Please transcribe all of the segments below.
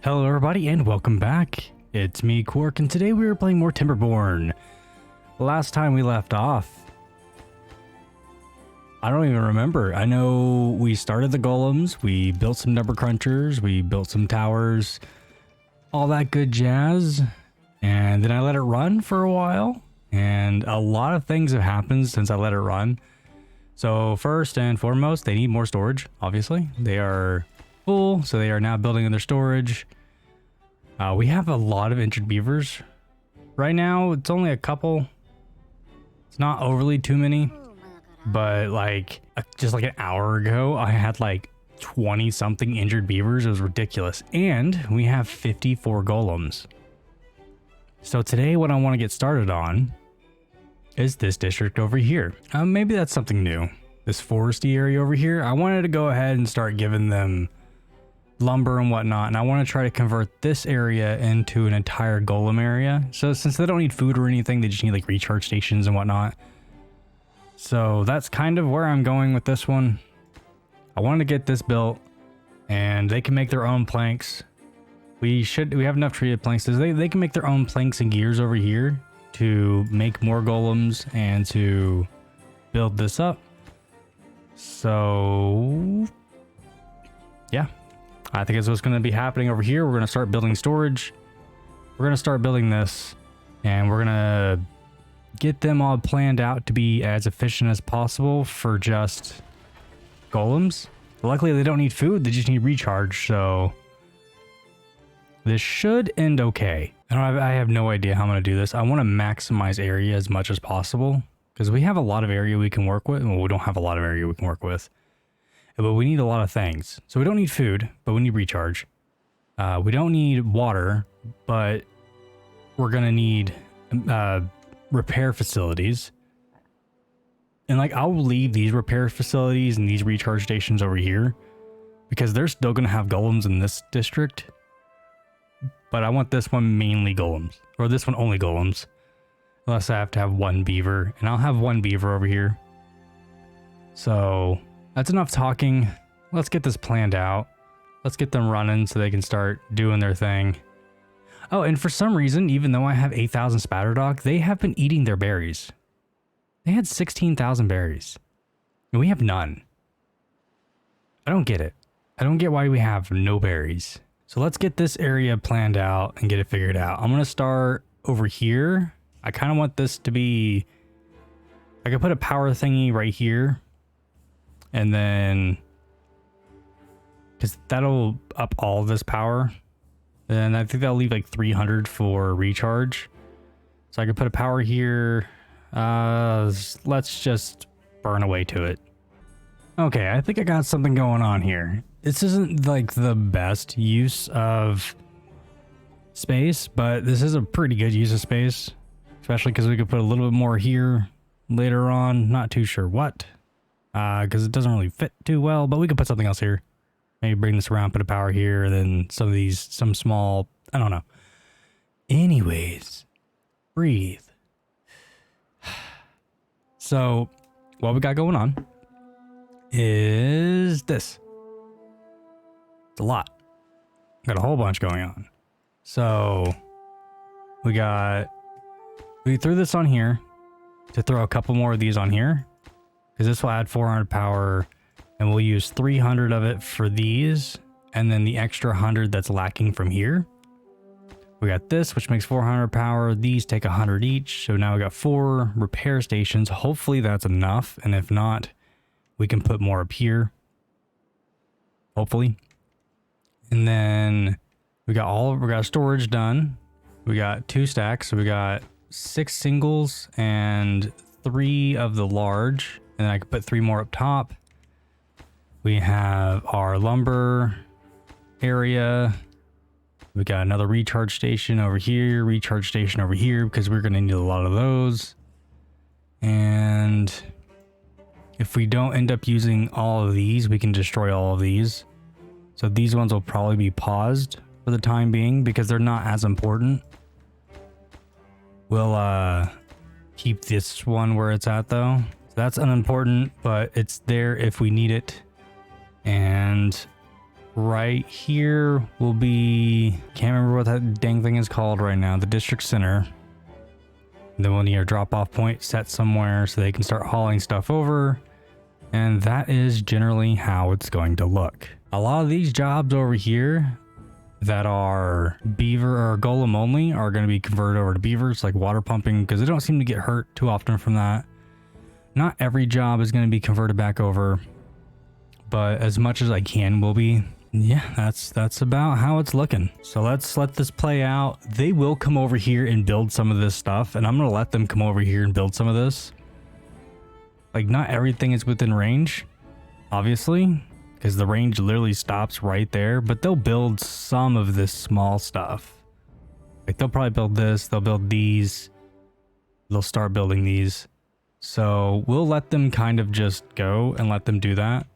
Hello everybody and welcome back. It's me, Quark, and today we are playing more Timberborn. Last time we left off, I don't even remember. I know we started the golems, we built some number crunchers, we built some towers, all that good jazz, and then I let it run for a while, and a lot of things have happened since I let it run. So first and foremost, they need more storage, obviously. They are full, so they are now building in their storage. We have a lot of injured beavers. Right now, it's only a couple. It's not overly too many, but like just like an hour ago, I had like 20 something injured beavers. It was ridiculous. And we have 54 golems. So today what I want to get started on is this district over here. Maybe that's something new. This foresty area over here. I wanted to go ahead and start giving them lumber and whatnot, and I want to try to convert this area into an entire golem area. So since they don't need food or anything, they just need like recharge stations and whatnot. So that's kind of where I'm going with this one. I want to get this built, and they can make their own planks. We have enough treated planks, so they can make their own planks and gears over here to make more golems and to build this up. So yeah, I think that's what's going to be happening over here. We're going to start building storage. We're going to start building this, and we're going to get them all planned out to be as efficient as possible for just golems. Luckily, they don't need food. They just need recharge, so this should end okay. I have no idea how I'm going to do this. I want to maximize area as much as possible because we have a lot of area we can work with. Well, we don't have a lot of area we can work with, but we need a lot of things. So we don't need food, but we need recharge. We don't need water, but we're going to need repair facilities. And like, I'll leave these repair facilities and these recharge stations over here because they're still going to have golems in this district. But I want this one mainly golems, or this one only golems, unless I have to have one beaver, and I'll have one beaver over here. So that's enough talking. Let's get this planned out. Let's get them running so they can start doing their thing. Oh, and for some reason, even though I have 8,000 spatter dog, they have been eating their berries. They had 16,000 berries, and we have none. I don't get it. I don't get why we have no berries. So let's get this area planned out and get it figured out. I'm going to start over here. I kind of want this to be, I could put a power thingy right here. And then, because that'll up all this power. And I think that'll leave like 300 for recharge. So I could put a power here. Let's just burn away to it. Okay, I think I got something going on here. This isn't like the best use of space, but this is a pretty good use of space. Especially because we could put a little bit more here later on. Not too sure what. Because it doesn't really fit too well, but we could put something else here. Maybe bring this around, put a power here, and then some small, I don't know. Anyways, breathe. So what we got going on is this. It's a lot. Got a whole bunch going on. So we threw this on here to throw a couple more of these on here, because this will add 400 power, and we'll use 300 of it for these, and then the extra 100 that's lacking from here. We got this, which makes 400 power. These take 100 each, so now we got 4 repair stations. Hopefully that's enough, and if not, we can put more up here. Hopefully. And then we got storage done. We got 2 stacks, so we got 6 singles and 3 of the large, and then I could put 3 more up top. We have our lumber area. We got another recharge station over here, recharge station over here, because we're going to need a lot of those. And if we don't end up using all of these, we can destroy all of these. So these ones will probably be paused for the time being because they're not as important. We'll keep this one where it's at though. So that's unimportant, but it's there if we need it. And Right here will be, can't remember what that dang thing is called right now, the district center. And then we'll need a drop off point set somewhere so they can start hauling stuff over. And that is generally how it's going to look. A lot of these jobs over here that are beaver or golem only are going to be converted over to beavers, like water pumping, because they don't seem to get hurt too often from that. Not every job is going to be converted back over, but as much as I can will be. Yeah, that's about how it's looking. So let's let this play out. They will come over here and build some of this stuff, and I'm going to let them come over here and build some of this. Like, not everything is within range, obviously, because the range literally stops right there, but they'll build some of this small stuff. Like, they'll probably build this, they'll build these, they'll start building these. So we'll let them kind of just go and let them do that,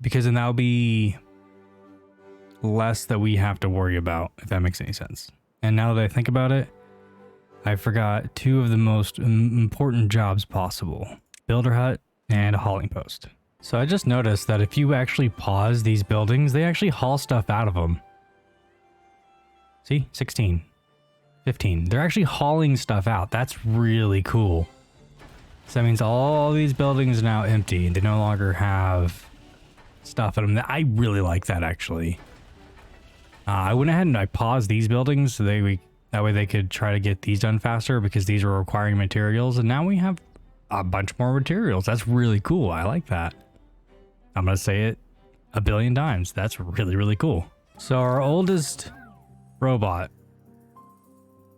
because then that'll be less that we have to worry about, if that makes any sense. And now that I think about it, I forgot two of the most important jobs possible: builder hut and a hauling post. So I just noticed that if you actually pause these buildings, they actually haul stuff out of them. See, 16, 15. They're actually hauling stuff out. That's really cool. So that means all these buildings are now empty. They no longer have stuff in them. I really like that, actually. I went ahead and I paused these buildings so that way they could try to get these done faster, because these are requiring materials, and now we have a bunch more materials. That's really cool. I like that. I'm going to say it a billion times. That's really, really cool. So our oldest robot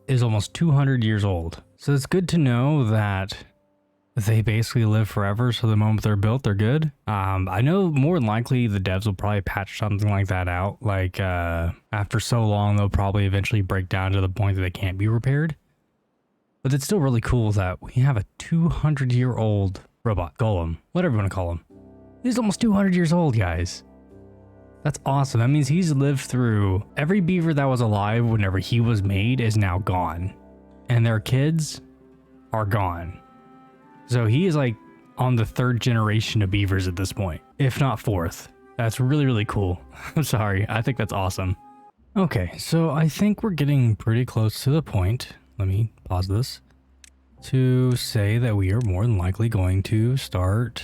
is almost 200 years old. So it's good to know that they basically live forever. So the moment they're built, they're good. I know more than likely the devs will probably patch something like that out. Like after so long, they'll probably eventually break down to the point that they can't be repaired. But it's still really cool that we have a 200-year-old robot, golem, whatever you want to call him. He's almost 200 years old, guys. That's awesome. That means he's lived through every beaver that was alive whenever he was made is now gone. And their kids are gone. So he is like on the third generation of beavers at this point, if not fourth. That's really, really cool. I'm sorry. I think that's awesome. Okay, so I think we're getting pretty close to the point. Let me pause this to say that we are more than likely going to start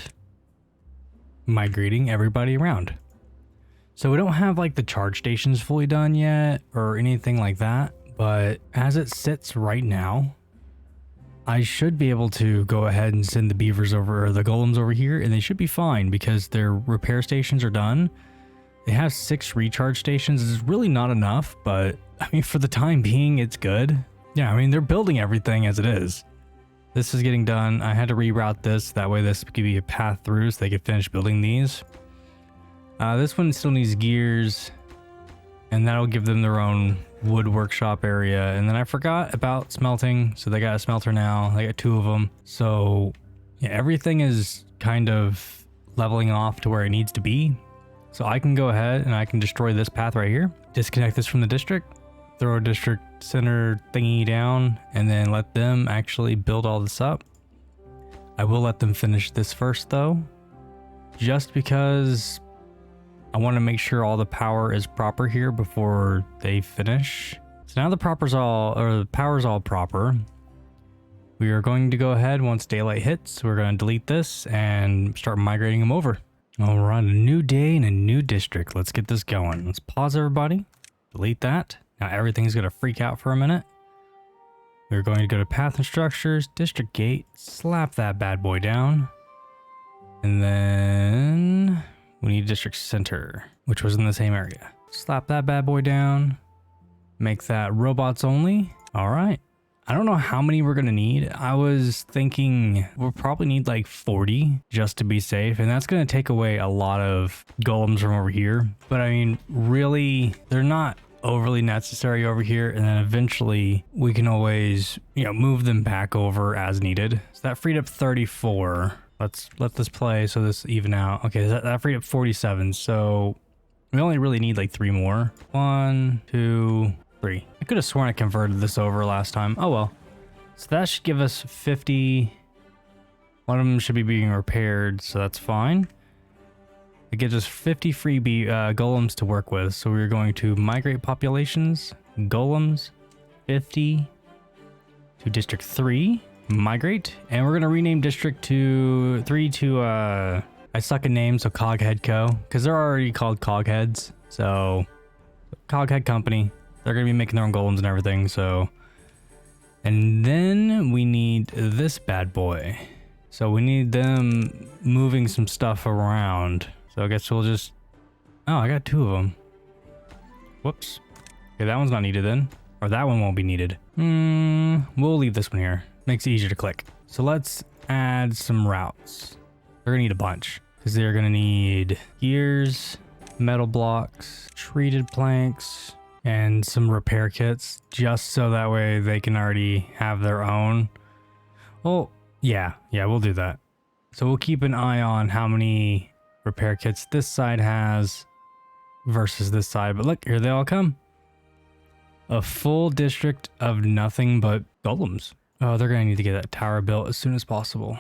migrating everybody around. So we don't have like the charge stations fully done yet or anything like that, but as it sits right now, I should be able to go ahead and send the beavers over, or the golems over here, and they should be fine because their repair stations are done. They have 6 recharge stations. It's really not enough, but I mean, for the time being, it's good. Yeah, I mean, they're building everything as it is. This is getting done. I had to reroute this. That way this could be a path through so they could finish building these. This one still needs gears, and that'll give them their own wood workshop area. And then I forgot about smelting, so they got a smelter now. They got 2 of them. So yeah, everything is kind of leveling off to where it needs to be. So I can go ahead and I can destroy this path right here, disconnect this from the district, throw a district center thingy down, and then let them actually build all this up. I will let them finish this first though, just because I want to make sure all the power is proper here before they finish. So now the power's all proper. We are going to go ahead once daylight hits. We're going to delete this and start migrating them over. All right, a new day and a new district. Let's get this going. Let's pause everybody. Delete that. Now everything's going to freak out for a minute. We're going to go to path and structures, district gate, slap that bad boy down. And then we need district center, which was in the same area. Slap that bad boy down. Make that robots only. All right. I don't know how many we're going to need. I was thinking we'll probably need like 40 just to be safe. And that's going to take away a lot of golems from over here. But I mean, really, they're not overly necessary over here. And then eventually we can always, move them back over as needed. So that freed up 34. Let's let this play so this even out. Okay, that freed up 47. So we only really need like 3 more. 1, 2, 3. I could have sworn I converted this over last time. Oh well. So that should give us 50. One of them should be being repaired, so that's fine. It gives us 50 free golems to work with. So we're going to migrate populations, golems, 50 to District 3, migrate. And we're going to rename District 3 to, I suck at names, so Coghead Co. Because they're already called Cogheads. So, Coghead Company. They're going to be making their own golems and everything, so. And then we need this bad boy. So we need them moving some stuff around. So I guess we'll just... Oh, I got 2 of them. Whoops. Okay, that one's not needed then. Or that one won't be needed. We'll leave this one here. Makes it easier to click. So let's add some routes. They're gonna need a bunch. Because they're gonna need gears, metal blocks, treated planks, and some repair kits. Just so that way they can already have their own. Well, yeah, we'll do that. So we'll keep an eye on how many repair kits this side has versus this side. But look, here they all come. A full district of nothing but golems. Oh, they're going to need to get that tower built as soon as possible.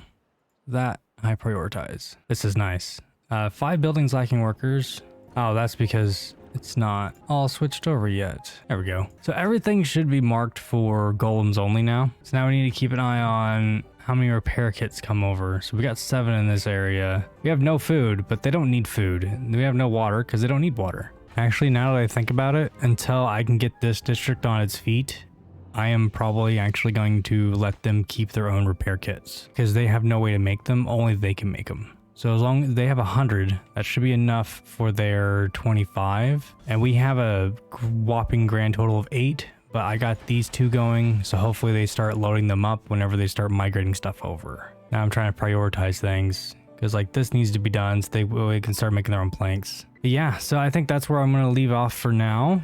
That I prioritize. This is nice. 5 buildings lacking workers. Oh, that's because it's not all switched over yet. There we go. So everything should be marked for golems only now. So now we need to keep an eye on how many repair kits come over. So we got 7 in this area. We have no food, but they don't need food. We have no water because they don't need water. Actually, now that I think about it, until I can get this district on its feet, I am probably actually going to let them keep their own repair kits because they have no way to make them. Only they can make them. So as long as they have 100, that should be enough for their 25. And we have a whopping grand total of 8. But I got these 2 going, so hopefully they start loading them up whenever they start migrating stuff over. Now I'm trying to prioritize things, because like this needs to be done so they can start making their own planks. But yeah, so I think that's where I'm going to leave off for now.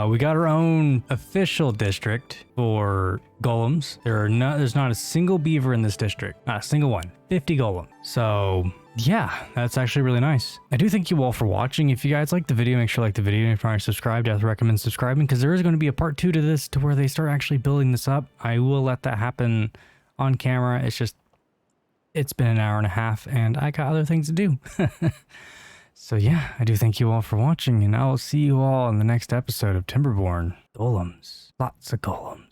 We got our own official district for golems. There's not a single beaver in this district. Not a single one. 50 golem. So yeah, that's actually really nice. I do thank you all for watching. If you guys like the video, make sure to like the video. And if you're not subscribed, I recommend subscribing because there is going to be a part 2 to this to where they start actually building this up. I will let that happen on camera. It's been an hour and a half and I got other things to do. So yeah, I do thank you all for watching and I will see you all in the next episode of Timberborn. Golems. Lots of golems.